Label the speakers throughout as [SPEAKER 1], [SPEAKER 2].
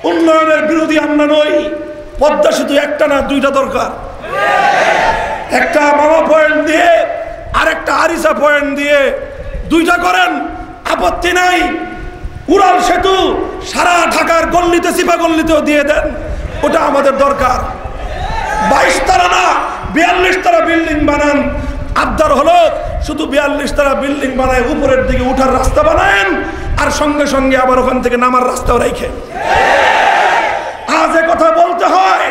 [SPEAKER 1] উন্নয়নের বিরোধী আমরা নই। পদ্মা সেতু একটা না দুইটা দরকার। একটা মামা পয়েন্ট দিয়ে আর একটা আরিসা পয়েন্ট দিয়ে দুইটা করেন, আপত্তি নাই। উড়াল সেতু সারা ঢাকার গল্লিতে চিপা গল্লিতেও দিয়ে দেন, ওটা আমাদের দরকার। 22 তারা না 42 তারা বিল্ডিং বানান। আবদার হলো শুধু 42 তারা বিল্ডিং বানায় উপরের দিকে উঠার রাস্তা বানায়েন, আর সঙ্গে সঙ্গে আবার ওখান থেকে নামার রাস্তাও রাখেন। আজ কথা বলতে হয়,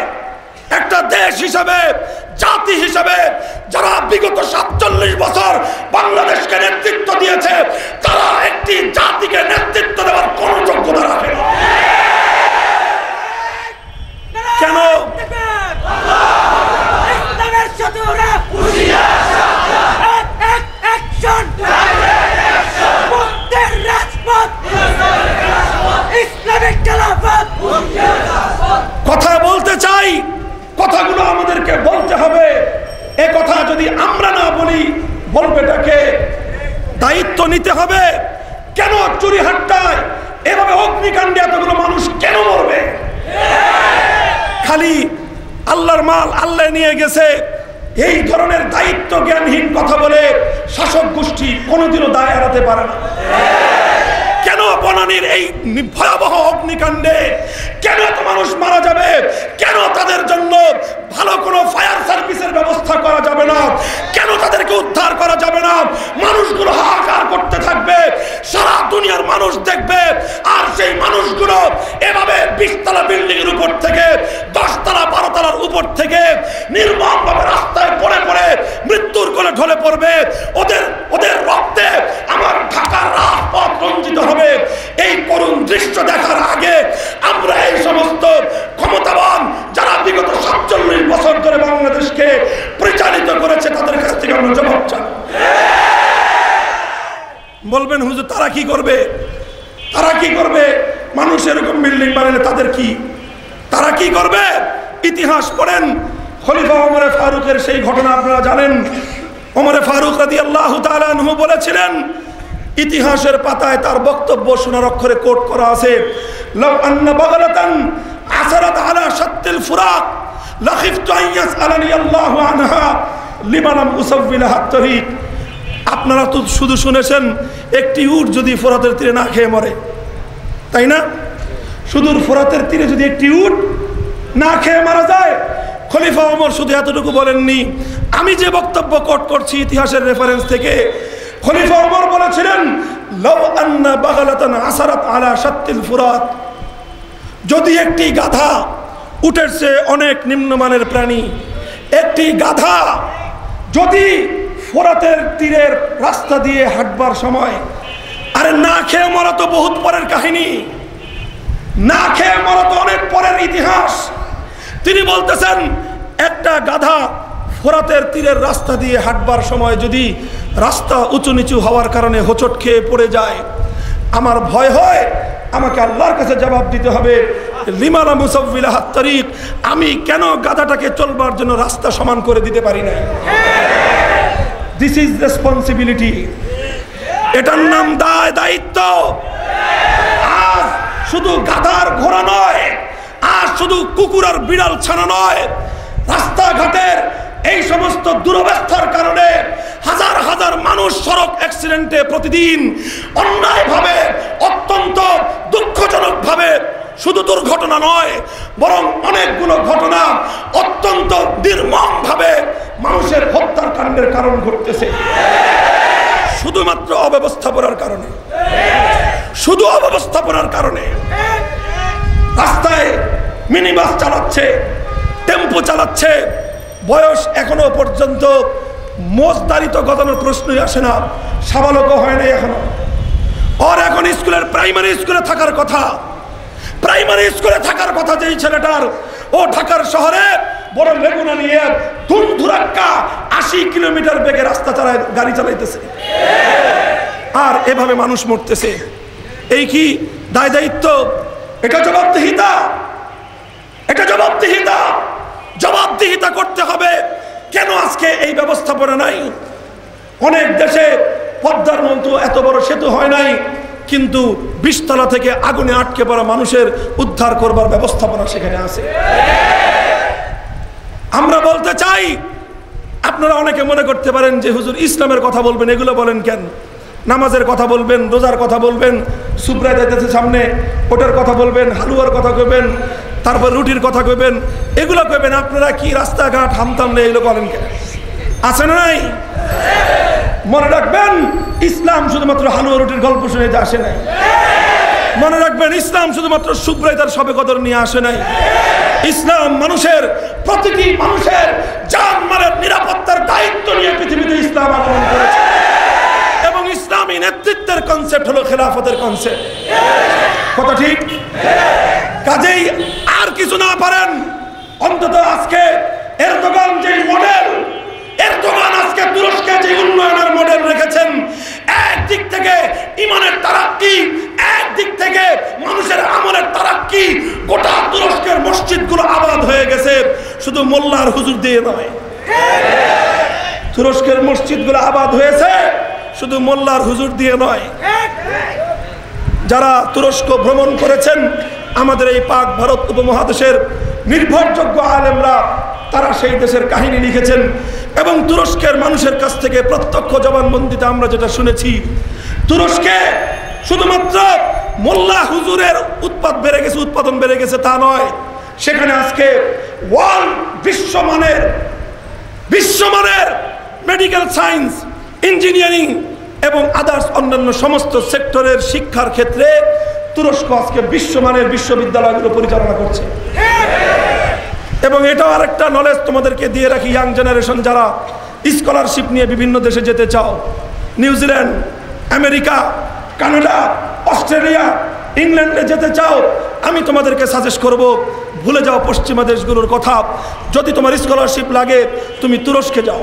[SPEAKER 1] একটা দেশ হিসাবে, জাতি হিসাবে যারা বিগত 47 বছর বাংলাদেশকে নেতৃত্ব দিয়েছে, তারা একটি জাতিকে নেতৃত্ব দেওয়ার কোন যোগ্যতা রাখে না। কেন? কথা বলতে চাই, কথাগুলো আমাদেরকে বলতে হবে। এ কথা যদি আমরা না বলি, বলবেটাকে? দায়িত্ব নিতে হবে। কেন চুরিহাট্টায় এভাবে অগ্নিকাণ্ডে এতগুলো মানুষ কেন মরবে? খালি আল্লাহর মাল আল্লাহ নিয়ে গেছে, এই ধরনের দায়িত্ব জ্ঞানহীন কথা বলে শাসক গোষ্ঠী কোনোদিনও দায় এড়াতে পারে না। কেন বনানীর এই ভয়াবহ অগ্নিকাণ্ডে কেন এত মানুষ মারা যাবে? কেন তাদের জন্য ভালো কোনো ফায়ার সার্ভিসের ব্যবস্থা করা যাবে না? কেন তাদেরকে উদ্ধার করা যাবে না? মানুষগুলো হাহাকার করতে থাকবে, সারা দুনিয়ার মানুষ দেখবে, আর সেই মানুষগুলো এভাবে 20 তলা বিল্ডিং এর উপর থেকে 10 তলা 12 তলার উপর থেকে নির্মমভাবে রাস্তায় পড়ে পড়ে মৃত্যুর কোলে ঢলে পড়বে। ওদের রক্তে আমার ঢাকার রাজপথ রঞ্জিত হবে। এই করুণ দৃশ্য দেখার আগে আমরা এই সমস্ত ক্ষমতাবান যারা বিগত 47 বছর ধরে বাংলাদেশকে পরিচালিত করেছে তাদের কাছ থেকে আমরা জবাব চাই। বলবেন হুজুর তারা কি করবে? তারা কি করবে? মানুষ এরকম বিল্ডিং বানালে তাদের কি? তারা কি করবে? ইতিহাস পড়েন। খলিফা ওমরে ফারুকের সেই ঘটনা আপনারা জানেন। ওমরে ফারুক রাদিয়াল্লাহু তাআলা আনহু বলেছিলেন, ইতিহাসের পাতায় তার বক্তব্য সোনার অক্ষরে কোট করা আছে, লাউ আন্না বাগলাতান আসরাত আলা শাত্তিল ফুরাত লাখিফতু আন ইয়াসআলানি আল্লাহু আনহা লিমা লাম উসাউবিলাহা আত-তরিক। আপনারা তো শুধু শুনেছেন একটি উট যদি ফোরাতের তীরে না খেয়ে মরে, তাই না? সুদূর ফোরাতের তীরে যদি একটি উট না খেয়ে মারা যায়, খলিফা ওমর শুধু এতটুকু বলেননি। আমি যে বক্তব্য কোট করছি ইতিহাসের রেফারেন্স থেকে, খলিফা ওমর বলেছিলেন, লাউ আন্না বাগলাতান আসরাত আলা শাত্তিল ফুরাত, যদি একটি গাধা, উটের চেয়ে অনেক নিম্নমানের প্রাণী, একটি গাধা যদি ফোরাতের তীরের রাস্তা দিয়ে হাঁটবার সময়, আরে না খেয়ে মরা তো বহুত পরের কাহিনী, না খেয়ে মরা তো অনেক পরের ইতিহাস। তিনি বলতেছেন একটা গাধা ফোরাতের তীরের রাস্তা দিয়ে হাঁটবার সময় যদি রাস্তা উঁচু নিচু হওয়ার কারণে হোঁচট খেয়ে পড়ে যায়, আমার ভয় হয় আমাকে আল্লাহর কাছে জবাব দিতে হবে, লিমা লাম উসাউবিলাহা আত-তরিক, আমি কেন গাধাটাকে চলবার জন্য রাস্তা সমান করে দিতে পারি না? This is responsibility. এটার নাম দায়িত্ব। আজ শুধু গাধার ঘোড়া নয়, আর শুধু কুকুর আর বিড়াল ছানা নয়, রাস্তাঘাটের এই সমস্ত দুরবস্থার কারণে হাজার হাজার মানুষ সড়ক অ্যাক্সিডেন্টে প্রতিদিন অন্যায়ভাবে, অত্যন্ত দুঃখজনকভাবে, শুধু দুর্ঘটনা নয় বরং অনেকগুলো ঘটনা অত্যন্ত নির্মমভাবে মানুষের হত্যার কাণ্ডের কারণ ঘটতেছে, শুধুমাত্র অব্যবস্থাপনার কারণে। শুধু অব্যবস্থাপনার কারণে রাস্তায় মিনি বাস চালাচ্ছে, টেম্পো চালাচ্ছে, বয়স এখনো পর্যন্ত মোজদারিত গতানোর প্রশ্নই আসে না, সাবালকও হয় না এখনো। ওর এখন স্কুলের প্রাইমারি স্কুলে থাকার কথা, প্রাইমারি স্কুলে থাকার কথা যেই ছেলেটার, ও ঢাকার শহরে বড় লেগুনা নিয়ে ধুমধুরাক্কা 80 কিলোমিটার বেগে রাস্তা চালায়, গাড়ি চালাইতেছে, আর এভাবে মানুষ মরতেছে। এই কি দায় দায়িত্ব? এটা জবাবদিহিতা, এটা জবাবদিহিতা। জবাবদিহিতা করতে হবে। কেন আজকে এই ব্যবস্থাপনা নাই? অনেক দেশে পদ্মার মতো এত বড় সেতু হয় নাই, কিন্তু 20 তলা থেকে আগুনে আটকে পড়া মানুষের উদ্ধার করবার ব্যবস্থাপনা সেখানে আছে। আমরা বলতে চাই, আপনারা অনেকে মনে করতে পারেন যে হুজুর ইসলামের কথা বলবেন, এগুলো বলেন কেন? নামাজের কথা বলবেন, রোজার কথা বলবেন, সুপ্রায় যাইতেছে সামনে ওটার কথা বলবেন, হালুয়ার কথা কইবেন, তারপর রুটির কথা কইবেন, এগুলো কইবেন। আপনারা কি রাস্তাঘাট হামতাম নেই, এগুলো বলেন কেন? আছে না নাই? মনে রাখবেন, ইসলাম শুধুমাত্র হালুয়া রুটির গল্প শুনে আসে নাই। মনে রাখবেন, ইসলাম শুধুমাত্র সুপ্রায় তার সবে কদর নিয়ে আসে নাই। ইসলাম মানুষের, প্রতিটি মানুষের জানমালের নিরাপত্তার দায়িত্ব নিয়ে পৃথিবীতে ইসলাম আগমন করেছে। এবং ইসলামী নেতৃত্বের কনসেপ্ট হলো খেলাফতের কনসেপ্ট। কথা ঠিক? কাজেই আর কিছু না পারেন, অন্তত আজকে এরদোগান যে মডেল, এরদোগান আজকে তুরস্কে যে উন্নয়নের মডেল রেখেছেন, একদিক থেকে ইমানের তারাক্কি, একদিক থেকে মানুষের আমলের তারাক্কি। গোটা তুরস্কের মসজিদগুলো আবাদ হয়ে গেছে শুধু মোল্লার হুজুর দিয়ে নয়। তুরস্কের মসজিদগুলো আবাদ হয়েছে শুধু মোল্লার হুজুর দিয়ে নয়। যারা তুরস্ক ভ্রমণ করেছেন, আমাদের এই পাক ভারত উপমহাদেশের নির্ভরযোগ্য আলেমরা, তারা সেই দেশের কাহিনী লিখেছেন। এবং তুরস্কের মানুষের কাছ থেকে প্রত্যক্ষ জবানবন্দিতে আমরা যেটা শুনেছি, তুরস্কে শুধুমাত্র মোল্লা হুজুরের উৎপাদন বেড়ে গেছে তা নয়, সেখানে আজকে ওয়ার্ল্ড বিশ্বমানের মেডিকেল সায়েন্স, ইঞ্জিনিয়ারিং এবং আদার্স অন্যান্য সমস্ত সেক্টরের শিক্ষার ক্ষেত্রে তুরস্ক আজকে বিশ্বমানের বিশ্ববিদ্যালয়গুলো পরিচালনা করছে। এবং এটাও আরেকটা নলেজ তোমাদেরকে দিয়ে রাখি, ইয়াং জেনারেশন যারা স্কলারশিপ নিয়ে বিভিন্ন দেশে যেতে চাও, নিউজিল্যান্ড, আমেরিকা, কানাডা, অস্ট্রেলিয়া, ইংল্যান্ডে যেতে চাও, আমি তোমাদেরকে সাজেস্ট করব, ভুলে যাও পশ্চিমা দেশগুলোর কথা। যদি তোমার স্কলারশিপ লাগে, তুমি তুরস্কে যাও,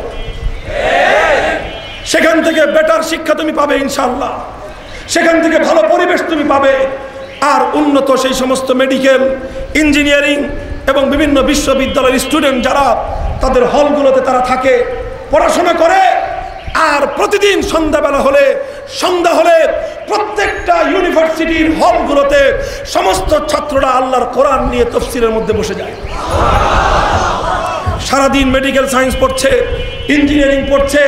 [SPEAKER 1] সেখান থেকে বেটার শিক্ষা তুমি পাবে ইনশাআল্লাহ, সেখান থেকে ভালো পরিবেশ তুমি পাবে। আর উন্নত সেই সমস্ত মেডিকেল, ইঞ্জিনিয়ারিং এবং বিভিন্ন বিশ্ববিদ্যালয়ের স্টুডেন্ট যারা তাদের হলগুলোতে তারা থাকে, পড়াশোনা করে। আর প্রতিদিন সন্ধ্যা হলে প্রত্যেকটা ইউনিভার্সিটির হলগুলোতে সমস্ত ছাত্ররা আল্লাহর কোরআন নিয়ে তাফসীরের মধ্যে বসে যায়। সারাদিন মেডিকেল সায়েন্স পড়ছে, ইঞ্জিনিয়ারিং পড়ছে,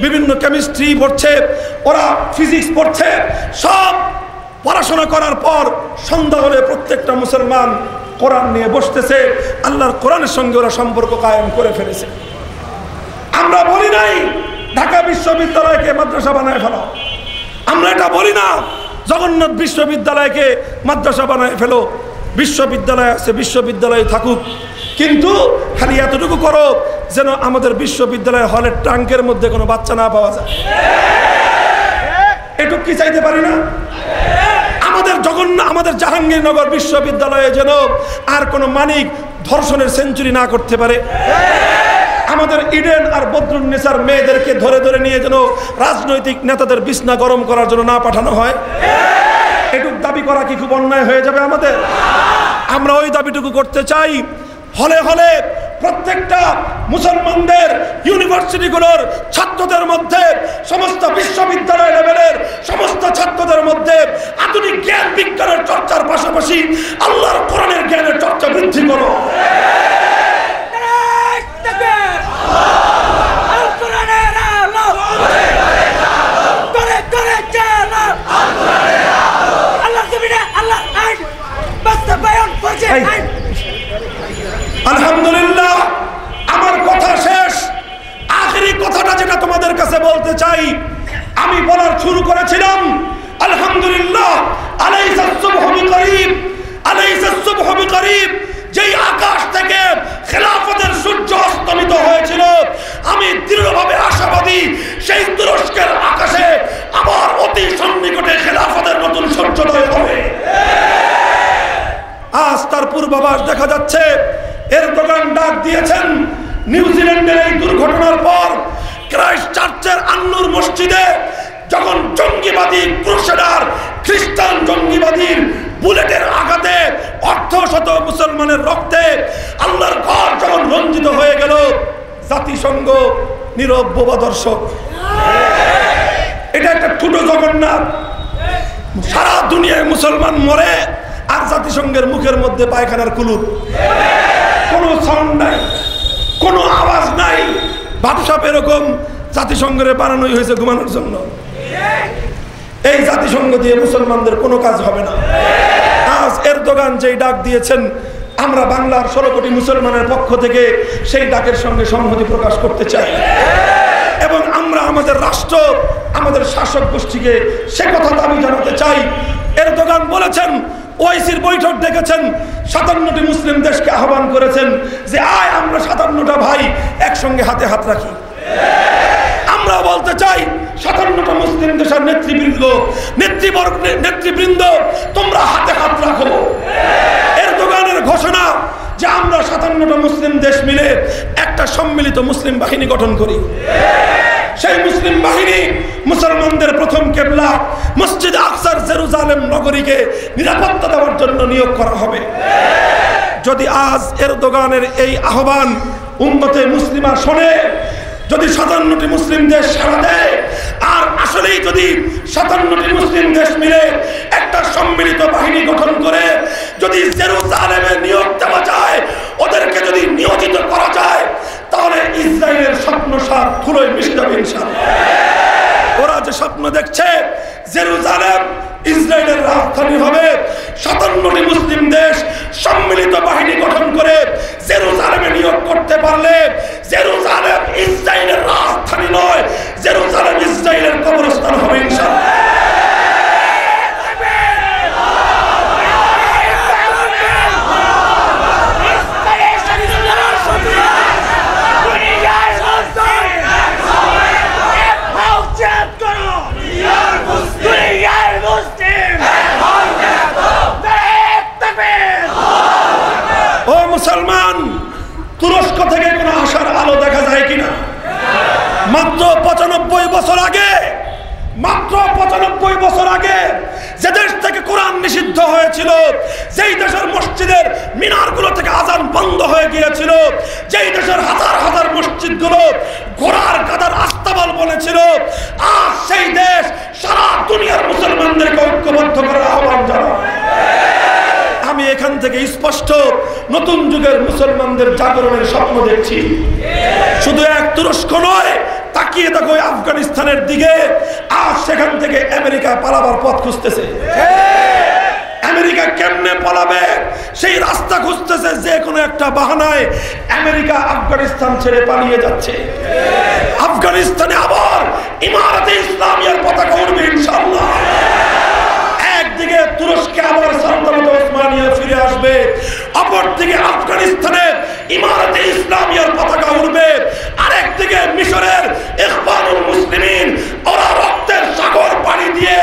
[SPEAKER 1] বিভিন্ন কেমিস্ট্রি পড়ছে, ওরা ফিজিক্স পড়ছে। সব পড়াশোনা করার পর সন্ধ্যা হলে প্রত্যেকটা মুসলমান কোরআন নিয়ে বসতেছে, আল্লাহর কোরআনের সঙ্গে ওরা সম্পর্ক কায়েম করে ফেলেছে। আমরা বলি নাই ঢাকা বিশ্ববিদ্যালয়কে মাদ্রাসা বানায় ফেলো, আমরা এটা বলি না জগন্নাথ বিশ্ববিদ্যালয়কে মাদ্রাসা বানায় ফেলো। বিশ্ববিদ্যালয় আছে, বিশ্ববিদ্যালয় থাকুক, কিন্তু খালি এতটুকু করো যেন আমাদের বিশ্ববিদ্যালয়ের হলের ট্রাঙ্কের মধ্যে কোনো বাচ্চা না পাওয়া যায়। এটুকু কি চাইতে পারি না? আমাদের জাহাঙ্গীরনগর বিশ্ববিদ্যালয়ে যেন আর কোনো মানিক ধর্ষণের সেঞ্চুরি না করতে পারে। আমাদের ইডেন আর বদরুন্নেসার মেয়েদেরকে ধরে ধরে নিয়ে যেন রাজনৈতিক নেতাদের বিছনা গরম করার জন্য না পাঠানো হয়। এটুক দাবি করা কি খুব অন্যায় হয়ে যাবে আমাদের? আমরা ওই দাবিটুকু করতে চাই। হলে হলে প্রত্যেকটা মুসলমানদের ইউনিভার্সিটিগুলোর ছাত্রদের মধ্যে, সমস্ত বিশ্ববিদ্যালয় লেভেলের সমস্ত ছাত্রদের মধ্যে আধুনিক জ্ঞান বিজ্ঞানের চর্চার পাশাপাশি আল্লাহর কোরআনের জ্ঞানের চর্চা বৃদ্ধি করো। আলহামদুলিল্লাহ, আমার কথা শেষ। আখেরি কথাটা যেটা তোমাদের কাছে বলতে চাই, আমি বলার শুরু করেছিলাম আলহামদুলিল্লাহ, আলাইসাস সুবহু বিকরিব, আলাইসাস সুবহু বিকরিব। যেই আকাশ থেকে খেলাফতের সূর্য অস্তমিত হয়েছিল, আমি দৃঢ়ভাবে আশাবাদী সেই তুরস্কের আকাশে আবার অতি সন্নিকটে খেলাফতের নতুন সূর্যোদয় হবে। আজ তার পূর্বাভাস দেখা যাচ্ছে। এরদোগান ডাক দিয়েছেন নিউজিল্যান্ডের এই দুর্ঘটনার পর ক্রাইস্ট চার্চের আন্নুর মসজিদে যখন জঙ্গিবাদী ক্রুসেডার খ্রিস্টান জঙ্গিবাদীর বুলেটের আঘাতে অর্ধশত মুসলমানের রক্তে আল্লাহর ঘর যখন রঞ্জিত হয়ে গেল, জাতিসংঘ নীরব বোবা দর্শক। এটা একটা ছোট জগন্নাথ, সারা দুনিয়ায় মুসলমান মরে আর জাতিসংঘের মুখের মধ্যে পায়খানার কুলুপ, কোনো সাউন্ড নাই, কোনো আওয়াজ নাই। ভাবসাপ এরকম জাতিসংঘের বানানোই হয়েছে ঘুমানোর জন্য। এই জাতিসংঘ দিয়ে মুসলমানদের কোনো কাজ হবে না। আজ এরদোগান যেই ডাক দিয়েছেন, আমরা বাংলার 16 কোটি মুসলমানের পক্ষ থেকে সেই ডাকের সঙ্গে সংহতি প্রকাশ করতে চাই এবং আমরা আমাদের রাষ্ট্র, আমাদের শাসক গোষ্ঠীকে সে কথা দাবি জানাতে চাই। এরদোগান বলেছেন, ওআইসির বৈঠক ডেকেছেন, 57টি মুসলিম দেশকে আহ্বান করেছেন যে আয় আমরা 57টা ভাই একসঙ্গে হাতে হাত রাখি। আমরা বলতে চাই 57টা মুসলিম দেশের নেতৃবৃন্দ তোমরা হাতে হাত রাখো। এরদোগানের ঘোষণা যে আমরা 57টা মুসলিম দেশ মিলে একটা সম্মিলিত মুসলিম বাহিনী গঠন করি। সেই মুসলিম বাহিনী মুসলমানদের প্রথম কেবলা মসজিদ আকসার জেরুজালেম নগরীকে নিরাপত্তা দেওয়ার জন্য নিয়োগ করা হবে। যদি আজ এরদোগানের এই আহ্বান উম্মতে মুসলিমা শোনে, যদি 57টি মুসলিম দেশ সাড়া দেয়, আর আসলেই যদি 57টি মুসলিম দেশ মিলে একটা সম্মিলিত বাহিনী গঠন করে যদি জেরুজালেমে নিয়োগ দেওয়া যায়, ওদেরকে যদি নিয়োজিত করা যায়, তাহলে ইসরায়েলের স্বপ্ন সব ধুলোয় মিশে যাবে ইনশাআল্লাহ। ওরা যে স্বপ্ন দেখছে জেরুজালেম ইসরায়েলের রাজধানী হবে, 57টি মুসলিম দেশ সম্মিলিত বাহিনী গঠন করে জেরুজালেমে নিয়োগ করতে পারলে জেরুজালেম ইসরায়েলের রাজধানী নয়, জেরুজালেম ইসরায়েলের কবরস্থান হবে ইনশাআল্লাহ। ও মুসলমান, তুরস্ক থেকে কোনো আশার আলো দেখা যায় কিনা? মাত্র 95 বছর আগে যে দেশ থেকে কোরআন নিষিদ্ধ হয়েছিল, যেই দেশের মসজিদের মিনারগুলো থেকে আজান বন্ধ হয়ে গিয়েছিল, যেই দেশের হাজার হাজার মসজিদগুলো ঘোড়ার গাদার আস্তাবল বলেছিল, আজ সেই দেশ সারা দুনিয়ার মুসলমানদেরকে ঐক্যবদ্ধ করার আহ্বান জানায়। আমি এখান থেকে স্পষ্ট নতুন যুগের মুসলমানদের জাগরণের স্বপ্ন দেখছি। শুধু এক তুরস্ক নয়, তাকিয়ে দেখো আফগানিস্তানের দিকে। আজ সেখান থেকে আমেরিকা পালাবার পথ খুঁজতেছে। আমেরিকা কেমনে পালাবে সেই রাস্তা খুঁজতেছে। যে কোনো একটা বাহানায় আমেরিকা আফগানিস্তান ছেড়ে পালিয়ে যাচ্ছে। আফগানিস্তানে আবার ইমারতে ইসলামিয়ার পতাকা উড়বে ইনশাআল্লাহ। একদিকে তুরস্কে আবার সালতানাত ওসমানিয়া ফিরে আসবে, অপরদিকে আফগানিস্তানে ইমারতে ইসলামিয়ার পতাকা উড়বে, আরেকদিকে মিশরের ইখওয়ানুল মুসলিমিন ওরা রক্তের সাগর পাড়ি দিয়ে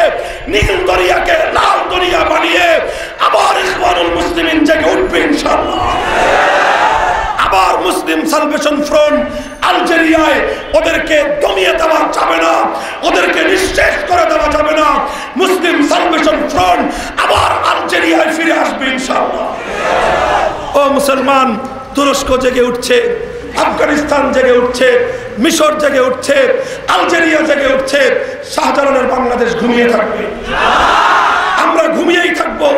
[SPEAKER 1] নীল দরিয়াকে লাল দরিয়া বানিয়ে আবার ইখওয়ানুল মুসলিমিন জেগে উঠবে ইনশাআল্লাহ। আবার মুসলিম সালভেশন ফ্রন্ট আলজেরিয়ায়, ওদেরকে দমিয়ে দেওয়া যাবে না, ওদেরকে নিঃশেষ করে দেওয়া যাবে না। মুসলিম সালভেশন ফ্রন্ট আবার আলজেরিয়ায় ফিরে আসবে ইনশাআল্লাহ। ও মুসলমান, তুরস্ক জেগে উঠছে, আফগানিস্তান জেগে উঠছে, মিশর জেগে উঠছে, আলজেরিয়া জেগে উঠছে। শাহজালালের বাংলাদেশ ঘুমিয়ে থাকবে, আমরা ঘুমিয়েই থাকবো।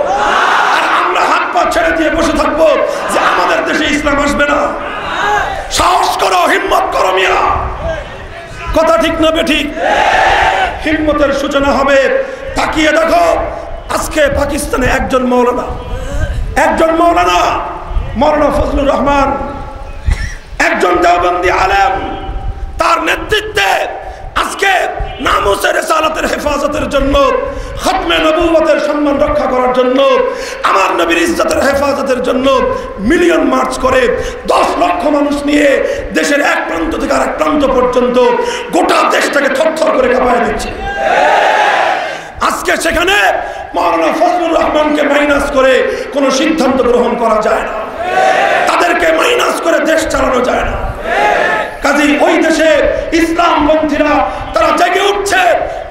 [SPEAKER 1] আর আমরা হাত পা ছেড়ে দিয়ে বসে থাকবো যে আমাদের দেশে ইসলাম আসবে না। সাহস করো, হিম্মত করো মিয়া। কথা ঠিক না বেঠিক? হিম্মতের সূচনা হবে। তাকিয়ে দেখো, আজকে পাকিস্তানে একজন মৌলানা মৌলানা ফজলুর রহমান, একজন দেওবন্দি আলেম, তার নেতৃত্বে আজকে নামুসে রিসালাতের হেফাজতের জন্য, খতমে নবুয়তের সম্মান রক্ষা করার জন্য, আমার নবীর ইজ্জতের হেফাজতের জন্য মিলিয়ন মার্চ করে 10 লক্ষ মানুষ নিয়ে দেশের এক প্রান্ত থেকে আরেক প্রান্ত পর্যন্ত গোটা দেশটাকে থরথর করে কাঁপায় দিচ্ছে। আজকে সেখানে মাওলানা ফজলুর রহমানকে মাইনাস করে কোনো সিদ্ধান্ত গ্রহণ করা যায় না, তাদেরকে মাইনাস করে দেশ চালানো যায় না। কাজেই ওই দেশে ইসলামপন্থীরা তারা জেগে উঠছে।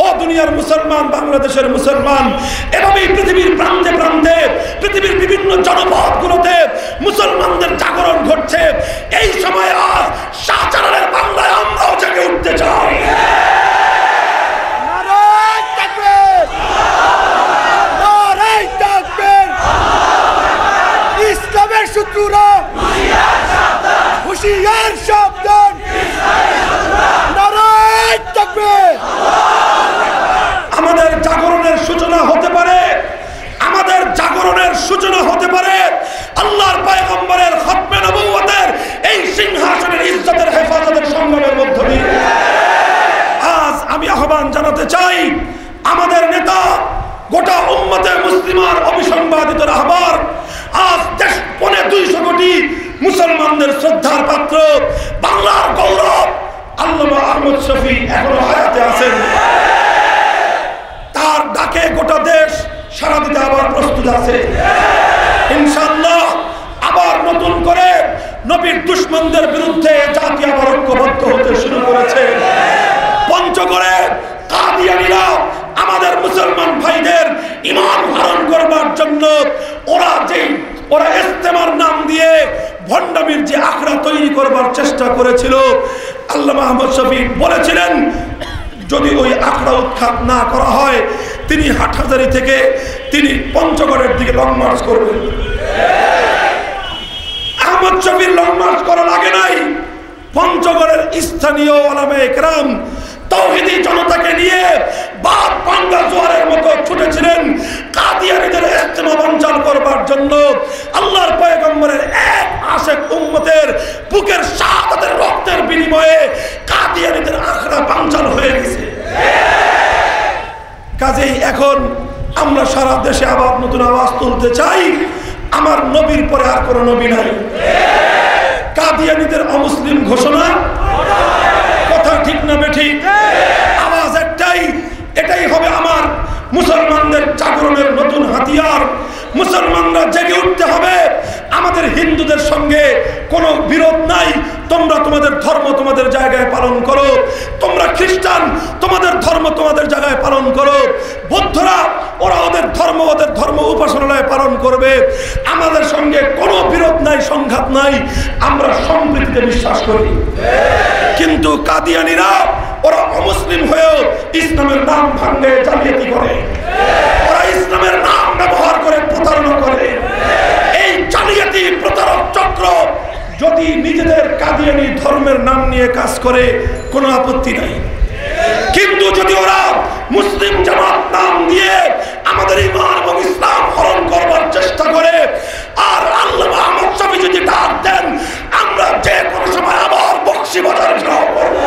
[SPEAKER 1] ও দুনিয়ার মুসলমান, বাংলাদেশের মুসলমান, এভাবেই পৃথিবীর প্রান্তে প্রান্তে, পৃথিবীর বিভিন্ন জনপদগুলোতে মুসলমানদের জাগরণ ঘটছে। এই সময় আজ শাহজালালের বাংলায় আমরাও জেগে উঠতে চাই। নবীর দুশমনদের বিরুদ্ধে জাতি আবার ঐক্যবদ্ধ হতে শুরু করেছে। পঞ্চগড়ে কাদিয়ানীরা আমাদের মুসলমান ভাইদের ঈমান হরণ করবার জন্য ওরা ইস্তেমার নাম দিয়ে ভণ্ডামির যে আখড়া তৈরি করবার চেষ্টা করেছিল, আল্লামা আহমদ শফী বলেছিলেন যদি ওই আখড়া উৎখাত না করা হয় তিনি হাটহাজারী থেকে তিনি পঞ্চগড়ের দিকে লং মার্চ করবেন। আহমদ শফীর লং মার্চ করা লাগে নাই, পঞ্চগড়ের স্থানীয় ওলামায়ে কেরাম তাওহীদি জনতাকে নিয়ে বাদ ভাঙ্গা জোয়ারের মতো ছুটেছিলেন কাদিয়ানীদের ইজতেমা বানচাল করবার জন্য। আল্লাহর পয়গম্বরের এক আশেক উম্মতের বুকের শাহাদাতের রক্তের বিনিময়ে কাদিয়ানীদের আখড়া বানচাল হয়ে গেছে। কাজেই এখন আমরা সারা দেশে আবার নতুন আওয়াজ তুলতে চাই, আমার নবীর পরে আর কোনো নবী নাই। কাদিয়ানীদের অমুসলিম ঘোষণা, কথা ঠিক না বেঠিক? আওয়াজ একটাই, এটাই হবে আমার মুসলমানদের জাগরণের নতুন হাতিয়ার। মুসলমানরা জেগে উঠতে হবে, আমাদের হিন্দুদের সঙ্গে কোনো বিরোধ নাই, তোমরা তোমাদের ধর্ম তোমাদের জায়গায় পালন করো, তোমরা খ্রিস্টান তোমাদের ধর্ম তোমাদের জায়গায় পালন করো, বৌদ্ধরা ওরা ওদের ধর্ম উপাসনালয়ে পালন করবে, আমাদের সঙ্গে কোনো বিরোধ নাই, সংঘাত নাই, আমরা সম্প্রীতিতে বিশ্বাস করি। কিন্তু কাদিয়ানীরা ওরা অমুসলিম হয়েও ইসলামের নাম ভাঙে জালিয়াতি করে, ওরা ইসলামের নাম ব্যবহার করে প্রতারণা করে। এই জালিয়াতি প্রতারক চক্র যদি নিজেদের কাদিয়ানী ধর্মের নাম নিয়ে কাজ করে কোনো আপত্তি নাই, কিন্তু যদি ওরা মুসলিম জামাত নাম দিয়ে আমাদের ঈমান এবং ইসলাম হরণ করবার চেষ্টা করে, আর আল্লামা আহমদ শফী যদি ডাক দেন, আমরা যে কোনো সময় আবার বকশীবাজার ঘেরাও করব।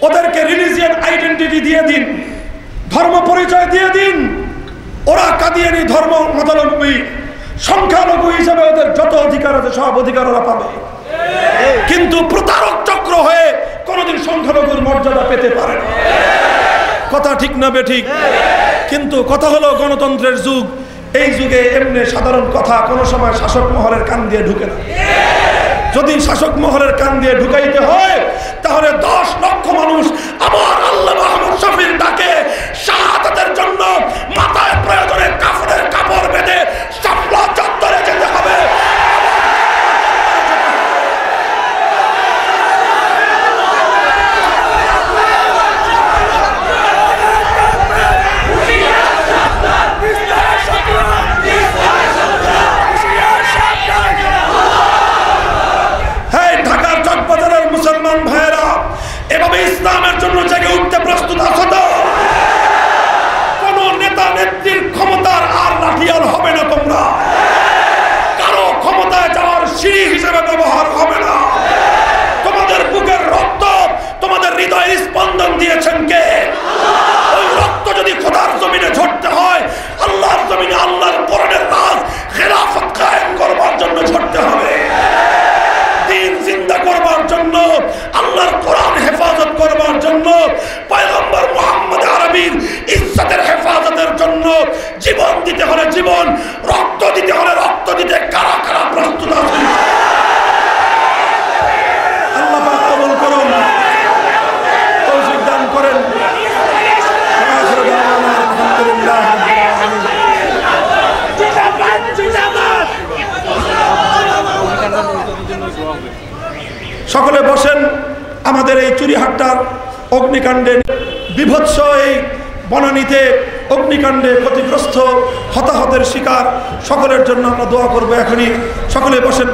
[SPEAKER 1] ওদেরকে রিলিজিয়ান আইডেন্টিটি দিয়ে দিন, ধর্ম পরিচয় দিয়ে দিন, ওরা কাদিয়ানী ধর্ম মতাবলম্বী, সংখ্যালঘু হিসেবে ওদের যত অধিকার আছে সব অধিকার ওরা পাবে, কিন্তু প্রতারক চক্র হয়ে কোনোদিন সংখ্যালঘুর মর্যাদা পেতে পারে না। কথা ঠিক না বেঠিক? কিন্তু কথা হলো গণতন্ত্রের যুগ, এই যুগে এমনি সাধারণ কথা কোনো সময় শাসক মহলের কান দিয়ে ঢুকে না। যদি শাসক মহলের কান দিয়ে ঢুকাইতে হয় তাহলে 10 লক্ষ মানুষ আবার আল্লামা আহমদ শফীর ডাকে শাহাদাতের জন্য মাথায় প্রয়োজনে কাফনের কাপড় বেঁধে শাপলা চত্বরে যেতে হবে। মুসলমান ভাইয়েরা, এভাবে ইসলামের জন্য জেগে উঠতে প্রস্তুত আছো তো? কোন নেতা নেত্রীর ক্ষমতার আর লাঠিয়াল হবে না, তোমরা কারো ক্ষমতায় যাওয়ার সিঁড়ি হিসেবে ব্যবহার হবে না। তোমাদের বুকের রক্ত তোমাদের হৃদয়ের স্পন্দন দিয়েছেন কে? ওই রক্ত যদি খোদার জমিনে ঝরতে হয়, আল্লাহর জমিনে আল্লাহর কোরআনের রাজ খেলাফত কায়েম করবার জন্য ঝরতে হবে, দিন জিন্দা করবার জন্য, আল্লাহর কোরআন হেফাজত করবার জন্য, পয়গম্বর মুহাম্মদ আরবীর ইজ্জতের হেফাজতের জন্য জীবন দিতে হলে জীবন, রক্ত দিতে হলে রক্ত দিতে কারা কারা প্রস্তুত আছে? আল্লাহ পাক কবুল করুন, তৌফিক দান করেন। আলহামদুলিল্লাহ। সকলে বসেন। আমাদের এই চুরিহাট্টার অগ্নিকাণ্ডে বিভৎস এই বনানীতে অগ্নিকাণ্ডে ক্ষতিগ্রস্ত হতাহতের শিকার সকলের জন্য আমরা দোয়া করবো এখনই। সকলে বসেন।